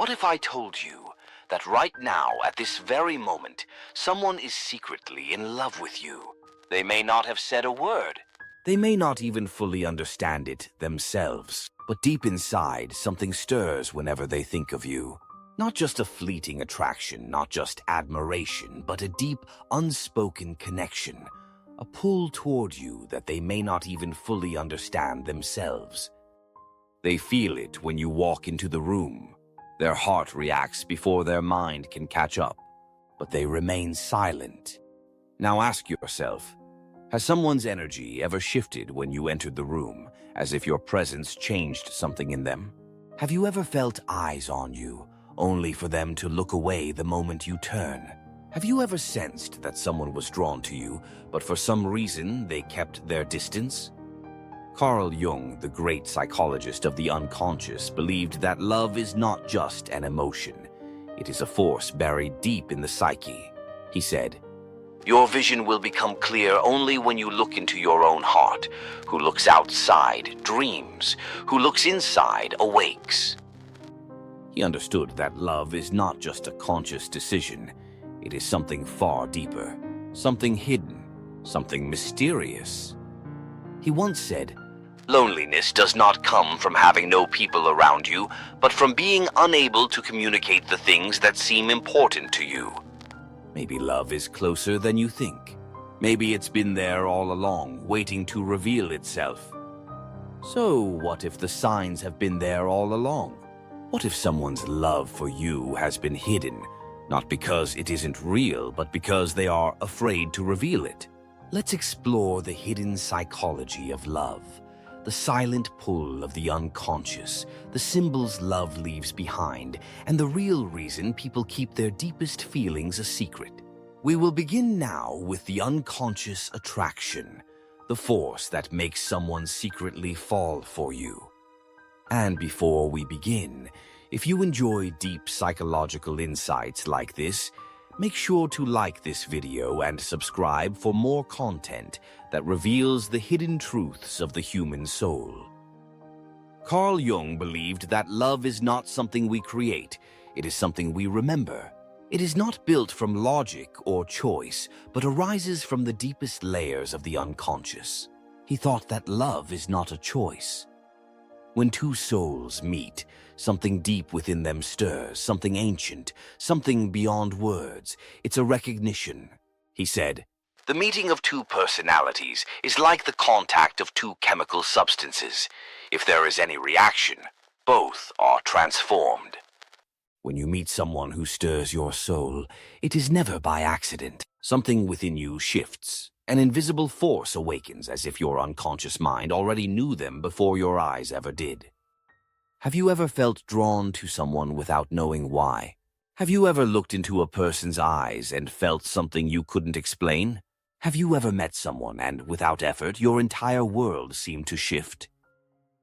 What if I told you that right now, at this very moment, someone is secretly in love with you? They may not have said a word. They may not even fully understand it themselves. But deep inside, something stirs whenever they think of you. Not just a fleeting attraction, not just admiration, but a deep, unspoken connection. A pull toward you that they may not even fully understand themselves. They feel it when you walk into the room. Their heart reacts before their mind can catch up, but they remain silent. Now ask yourself, has someone's energy ever shifted when you entered the room, as if your presence changed something in them? Have you ever felt eyes on you, only for them to look away the moment you turn? Have you ever sensed that someone was drawn to you, but for some reason they kept their distance? Carl Jung, the great psychologist of the unconscious, believed that love is not just an emotion. It is a force buried deep in the psyche. He said, "Your vision will become clear only when you look into your own heart. Who looks outside dreams. Who looks inside awakes." He understood that love is not just a conscious decision. It is something far deeper, something hidden, something mysterious. He once said, "Loneliness does not come from having no people around you, but from being unable to communicate the things that seem important to you." Maybe love is closer than you think. Maybe it's been there all along, waiting to reveal itself. So what if the signs have been there all along? What if someone's love for you has been hidden, not because it isn't real, but because they are afraid to reveal it? Let's explore the hidden psychology of love, the silent pull of the unconscious, the symbols love leaves behind, and the real reason people keep their deepest feelings a secret. We will begin now with the unconscious attraction, the force that makes someone secretly fall for you. And before we begin, if you enjoy deep psychological insights like this, make sure to like this video and subscribe for more content that reveals the hidden truths of the human soul. Carl Jung believed that love is not something we create, it is something we remember. It is not built from logic or choice, but arises from the deepest layers of the unconscious. He thought that love is not a choice. When two souls meet, something deep within them stirs, something ancient, something beyond words. It's a recognition. He said, "The meeting of two personalities is like the contact of two chemical substances. If there is any reaction, both are transformed." When you meet someone who stirs your soul, it is never by accident. Something within you shifts. An invisible force awakens as if your unconscious mind already knew them before your eyes ever did. Have you ever felt drawn to someone without knowing why? Have you ever looked into a person's eyes and felt something you couldn't explain? Have you ever met someone and, without effort, your entire world seemed to shift?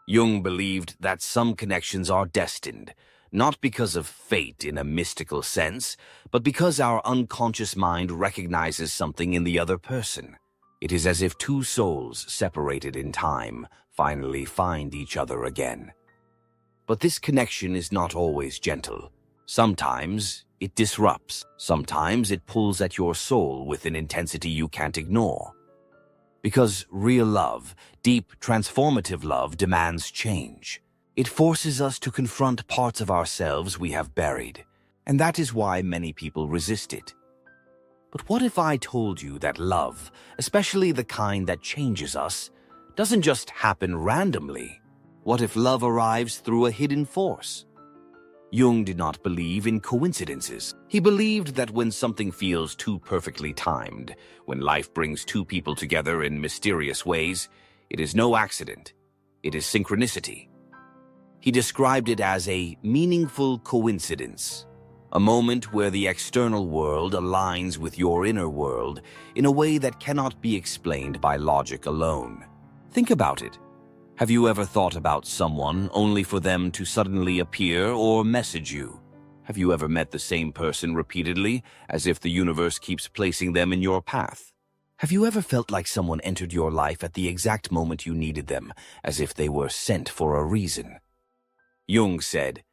Jung believed that some connections are destined, not because of fate in a mystical sense, but because our unconscious mind recognizes something in the other person. It is as if two souls separated in time finally find each other again. But this connection is not always gentle. Sometimes it disrupts. Sometimes it pulls at your soul with an intensity you can't ignore. Because real love, deep, transformative love, demands change. It forces us to confront parts of ourselves we have buried, and that is why many people resist it. But what if I told you that love, especially the kind that changes us, doesn't just happen randomly? What if love arrives through a hidden force? Jung did not believe in coincidences. He believed that when something feels too perfectly timed, when life brings two people together in mysterious ways, it is no accident. It is synchronicity. He described it as a meaningful coincidence, a moment where the external world aligns with your inner world in a way that cannot be explained by logic alone. Think about it. Have you ever thought about someone only for them to suddenly appear or message you? Have you ever met the same person repeatedly, as if the universe keeps placing them in your path? Have you ever felt like someone entered your life at the exact moment you needed them, as if they were sent for a reason? Jung said,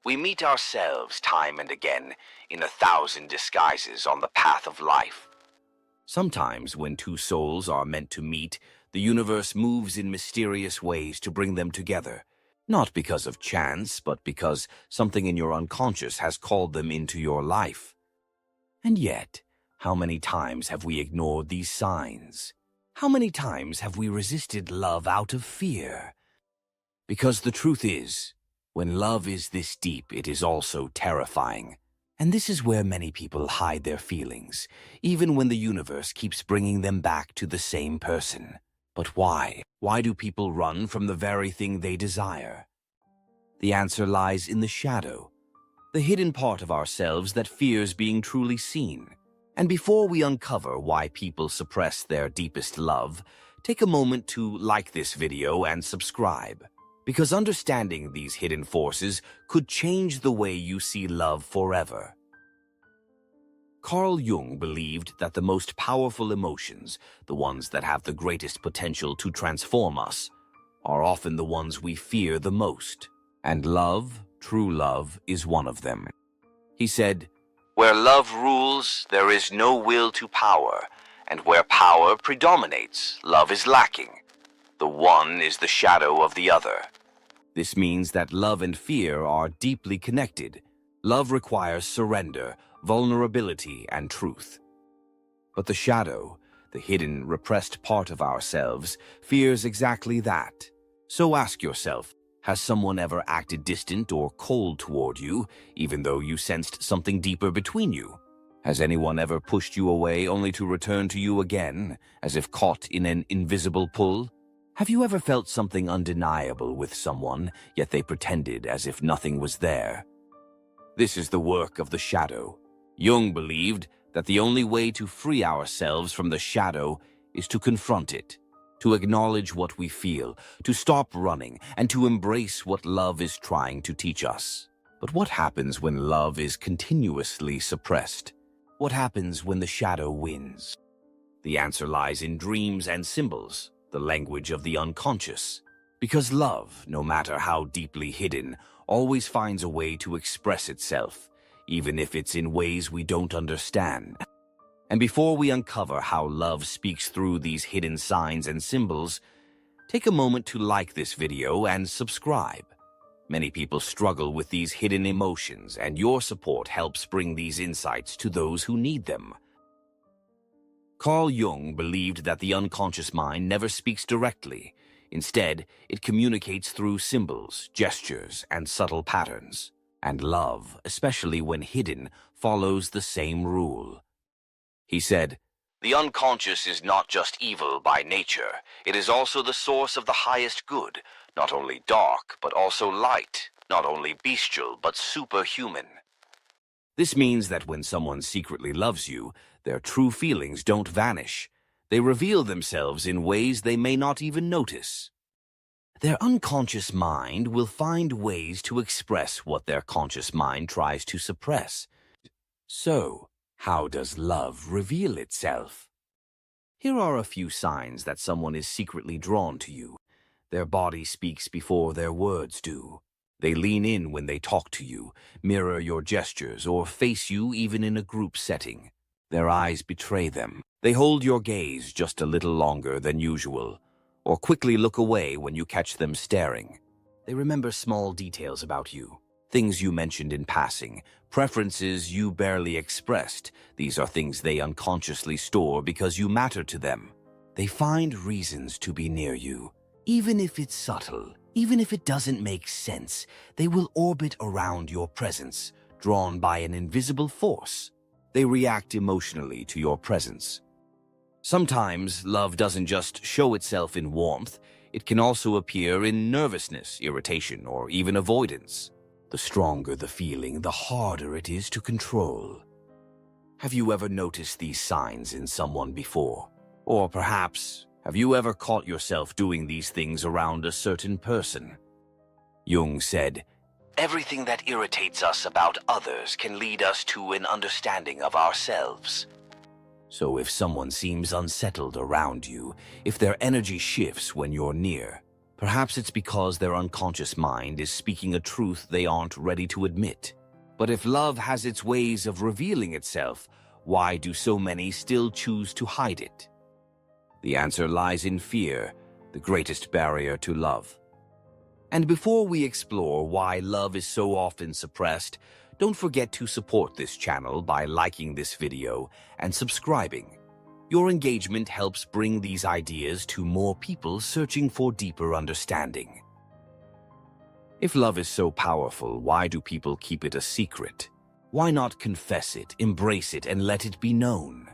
We meet ourselves time and again in 1,000 disguises on the path of life. Sometimes, when two souls are meant to meet, the universe moves in mysterious ways to bring them together. Not because of chance, but because something in your unconscious has called them into your life. And yet, how many times have we ignored these signs? How many times have we resisted love out of fear? Because the truth is, when love is this deep, it is also terrifying. And this is where many people hide their feelings, even when the universe keeps bringing them back to the same person. But why? Why do people run from the very thing they desire? The answer lies in the shadow, the hidden part of ourselves that fears being truly seen. And before we uncover why people suppress their deepest love, take a moment to like this video and subscribe, because understanding these hidden forces could change the way you see love forever. Carl Jung believed that the most powerful emotions, the ones that have the greatest potential to transform us, are often the ones we fear the most. And love, true love, is one of them. He said, "Where love rules, there is no will to power, and where power predominates, love is lacking. The one is the shadow of the other." This means that love and fear are deeply connected. Love requires surrender, vulnerability, and truth. But the shadow, the hidden, repressed part of ourselves, fears exactly that. So ask yourself, has someone ever acted distant or cold toward you, even though you sensed something deeper between you? Has anyone ever pushed you away only to return to you again, as if caught in an invisible pull? Have you ever felt something undeniable with someone, yet they pretended as if nothing was there? This is the work of the shadow. Jung believed that the only way to free ourselves from the shadow is to confront it, to acknowledge what we feel, to stop running, and to embrace what love is trying to teach us. But what happens when love is continuously suppressed? What happens when the shadow wins? The answer lies in dreams and symbols, the language of the unconscious. Because love, no matter how deeply hidden, always finds a way to express itself, even if it's in ways we don't understand. And before we uncover how love speaks through these hidden signs and symbols, take a moment to like this video and subscribe. Many people struggle with these hidden emotions, and your support helps bring these insights to those who need them. Carl Jung believed that the unconscious mind never speaks directly. Instead, it communicates through symbols, gestures, and subtle patterns. And love, especially when hidden, follows the same rule. He said, "The unconscious is not just evil by nature. It is also the source of the highest good, not only dark, but also light, not only bestial, but superhuman." This means that when someone secretly loves you, their true feelings don't vanish. They reveal themselves in ways they may not even notice. Their unconscious mind will find ways to express what their conscious mind tries to suppress. So, how does love reveal itself? Here are a few signs that someone is secretly drawn to you. Their body speaks before their words do. They lean in when they talk to you, mirror your gestures, or face you even in a group setting. Their eyes betray them. They hold your gaze just a little longer than usual, or quickly look away when you catch them staring. They remember small details about you, things you mentioned in passing, preferences you barely expressed. These are things they unconsciously store because you matter to them. They find reasons to be near you. Even if it's subtle, even if it doesn't make sense, they will orbit around your presence, drawn by an invisible force. They react emotionally to your presence. Sometimes love doesn't just show itself in warmth, it can also appear in nervousness, irritation, or even avoidance. The stronger the feeling, the harder it is to control. Have you ever noticed these signs in someone before? Or perhaps, have you ever caught yourself doing these things around a certain person? Jung said, "Everything that irritates us about others can lead us to an understanding of ourselves." So if someone seems unsettled around you, if their energy shifts when you're near, Perhaps it's because their unconscious mind is speaking a truth they aren't ready to admit. But if love has its ways of revealing itself, why do so many still choose to hide it? The answer lies in fear, the greatest barrier to love. And before we explore why love is so often suppressed, don't forget to support this channel by liking this video and subscribing. Your engagement helps bring these ideas to more people searching for deeper understanding. If love is so powerful, why do people keep it a secret? Why not confess it, embrace it, and let it be known?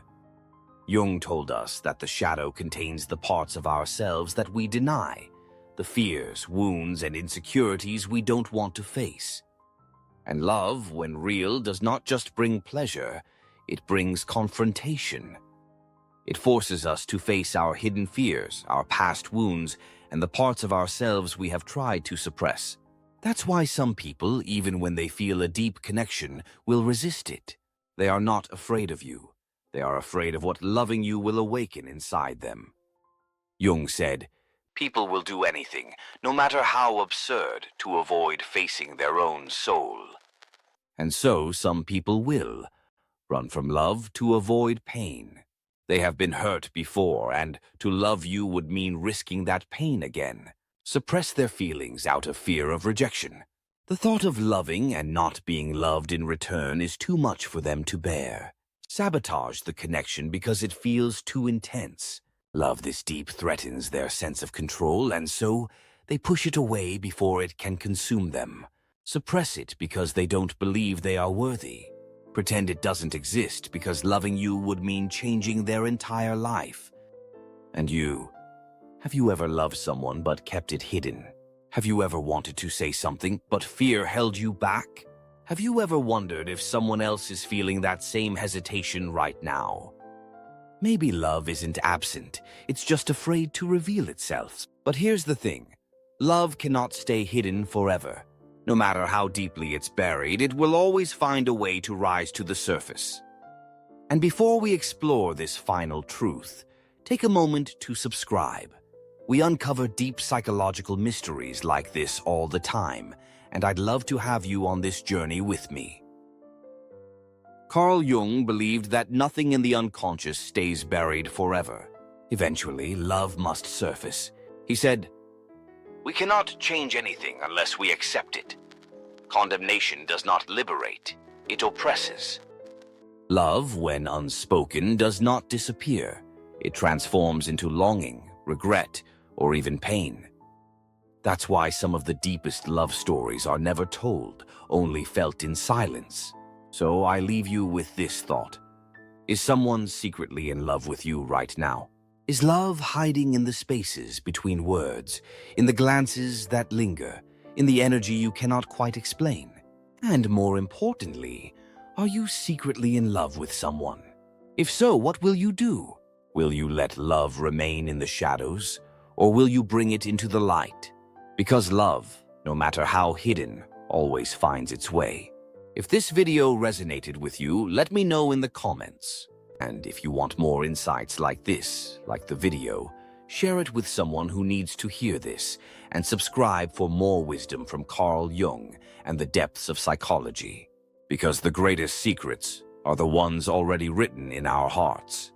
Jung told us that the shadow contains the parts of ourselves that we deny, the fears, wounds, and insecurities we don't want to face. And love, when real, does not just bring pleasure, it brings confrontation. It forces us to face our hidden fears, our past wounds, and the parts of ourselves we have tried to suppress. That's why some people, even when they feel a deep connection, will resist it. They are not afraid of you. They are afraid of what loving you will awaken inside them. Jung said, "People will do anything, no matter how absurd, to avoid facing their own soul." And so some people will run from love to avoid pain. They have been hurt before, and to love you would mean risking that pain again. Suppress their feelings out of fear of rejection. The thought of loving and not being loved in return is too much for them to bear. Sabotage the connection because it feels too intense. Love this deep threatens their sense of control, and so they push it away before it can consume them. Suppress it because they don't believe they are worthy. Pretend it doesn't exist because loving you would mean changing their entire life. And you, have you ever loved someone but kept it hidden? Have you ever wanted to say something but fear held you back? Have you ever wondered if someone else is feeling that same hesitation right now? Maybe love isn't absent, it's just afraid to reveal itself. But here's the thing, love cannot stay hidden forever. No matter how deeply it's buried, it will always find a way to rise to the surface. And before we explore this final truth, take a moment to subscribe. We uncover deep psychological mysteries like this all the time, and I'd love to have you on this journey with me. Carl Jung believed that nothing in the unconscious stays buried forever. Eventually, love must surface. He said, "We cannot change anything unless we accept it. Condemnation does not liberate, it oppresses." Love, when unspoken, does not disappear. It transforms into longing, regret, or even pain. That's why some of the deepest love stories are never told, only felt in silence. So I leave you with this thought. Is someone secretly in love with you right now? Is love hiding in the spaces between words, in the glances that linger, in the energy you cannot quite explain? And more importantly, are you secretly in love with someone? If so, what will you do? Will you let love remain in the shadows, or will you bring it into the light? Because love, no matter how hidden, always finds its way. If this video resonated with you, let me know in the comments. And if you want more insights like this, like the video, share it with someone who needs to hear this, and subscribe for more wisdom from Carl Jung and the depths of psychology. Because the greatest secrets are the ones already written in our hearts.